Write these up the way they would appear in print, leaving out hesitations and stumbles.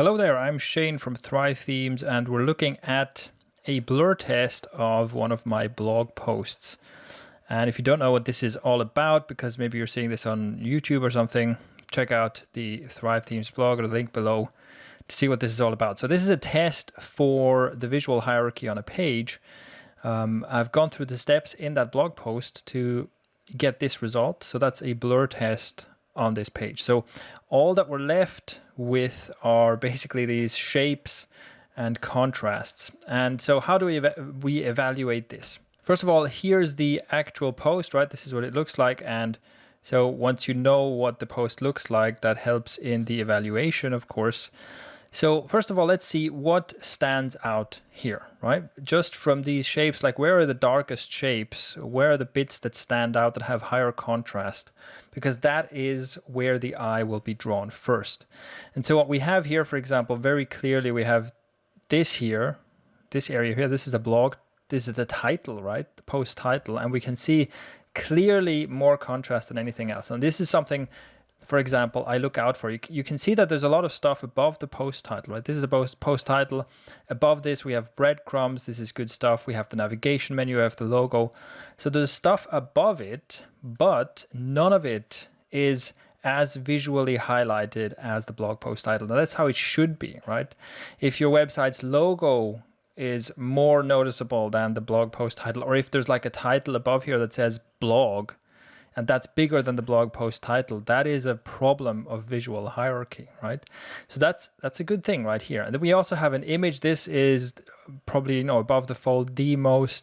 Hello there, I'm Shane from Thrive Themes, and we're looking at a blur test of one of my blog posts. And if you don't know what this is all about, because maybe you're seeing this on YouTube or something, check out the Thrive Themes blog or the link below to see what this is all about. So this is a test for the visual hierarchy on a page. I've gone through the steps in that blog post to get this result. So that's a blur test on this page. So all that we're left with are basically these shapes and contrasts. And so how do we evaluate this? First of all, here's the actual post, right? This is what it looks like. And so once you know what the post looks like, that helps in the evaluation, of course. So first of all, let's see what stands out here, right? Just from these shapes, like where are the darkest shapes? Where are the bits that stand out that have higher contrast? Because that is where the eye will be drawn first. And so what we have here, for example, very clearly we have this here, this area here, this is the blog, this is the title, right? The post title, and we can see clearly more contrast than anything else. And this is something, for example, I look out for. You can see that there's a lot of stuff above the post title, right? This is the post title. Above this, we have breadcrumbs. This is good stuff. We have the navigation menu, we have the logo. So there's stuff above it, but none of it is as visually highlighted as the blog post title. Now that's how it should be, right? If your website's logo is more noticeable than the blog post title, or if there's like a title above here that says blog, and that's bigger than the blog post title, that is a problem of visual hierarchy, right? So that's a good thing right here. And then we also have an image. This is probably, above the fold, the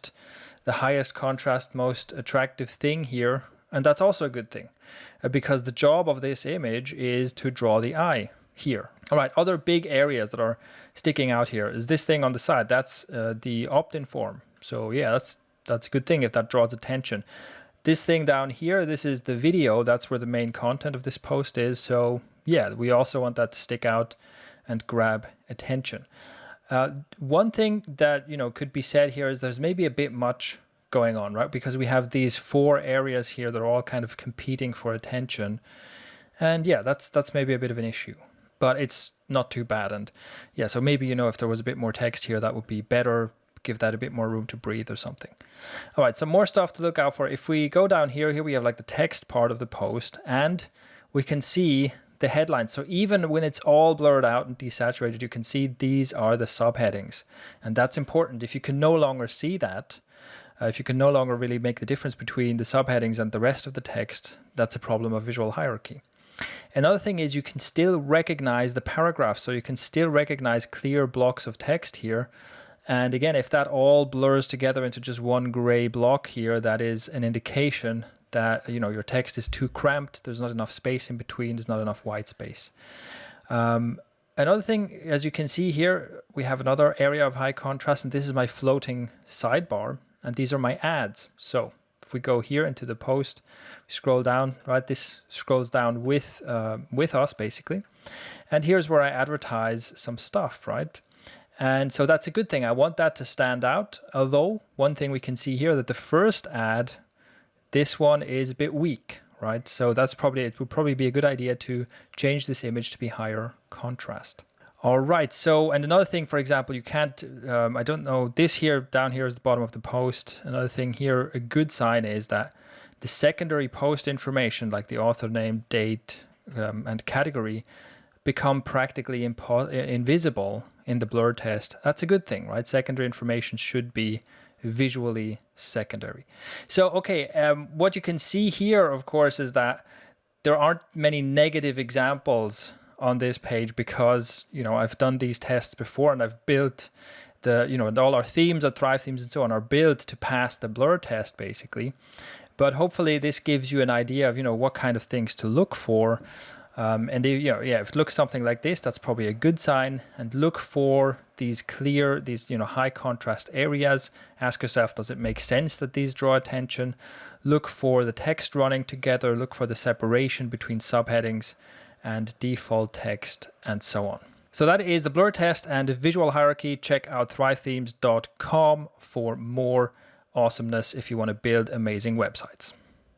highest contrast, most attractive thing here. And that's also a good thing because the job of this image is to draw the eye here. All right, other big areas that are sticking out here is this thing on the side. That's the opt-in form. So yeah, that's a good thing if that draws attention. This thing down here, this is the video. That's where the main content of this post is. So yeah, we also want that to stick out and grab attention. One thing that could be said here is there's maybe a bit much going on, right? Because we have these 4 areas here that are all kind of competing for attention. And yeah, that's maybe a bit of an issue, but it's not too bad. And yeah, so maybe, if there was a bit more text here, that would be better. Give that a bit more room to breathe or something. All right, some more stuff to look out for. If we go down here we have like the text part of the post, and we can see the headlines. So even when it's all blurred out and desaturated, you can see these are the subheadings. And that's important. If you can no longer see that, if you can no longer really make the difference between the subheadings and the rest of the text, that's a problem of visual hierarchy. Another thing is you can still recognize the paragraphs. So you can still recognize clear blocks of text here. And again, if that all blurs together into just one gray block here, that is an indication that your text is too cramped. There's not enough space in between. There's not enough white space. Another thing, as you can see here, we have another area of high contrast, and this is my floating sidebar, and these are my ads. So if we go here into the post, we scroll down, right? This scrolls down with us basically, and here's where I advertise some stuff, right? And so that's a good thing. I want that to stand out. Although one thing we can see here that the first ad, this one is a bit weak, right? So it would probably be a good idea to change this image to be higher contrast. All right. So, and another thing, for example, you can't, I don't know, this here down here is the bottom of the post. Another thing here, a good sign is that the secondary post information, like the author name, date, and category, become practically invisible in the blur test. That's a good thing, right? Secondary information should be visually secondary. So, okay, what you can see here, of course, is that there aren't many negative examples on this page because, I've done these tests before and I've built and all our themes, our Thrive themes and so on are built to pass the blur test basically. But hopefully this gives you an idea of, what kind of things to look for. And if it looks something like this, that's probably a good sign. And look for these clear, high contrast areas. Ask yourself, does it make sense that these draw attention? Look for the text running together. Look for the separation between subheadings and default text and so on. So that is the blur test and visual hierarchy. Check out thrivethemes.com for more awesomeness if you want to build amazing websites.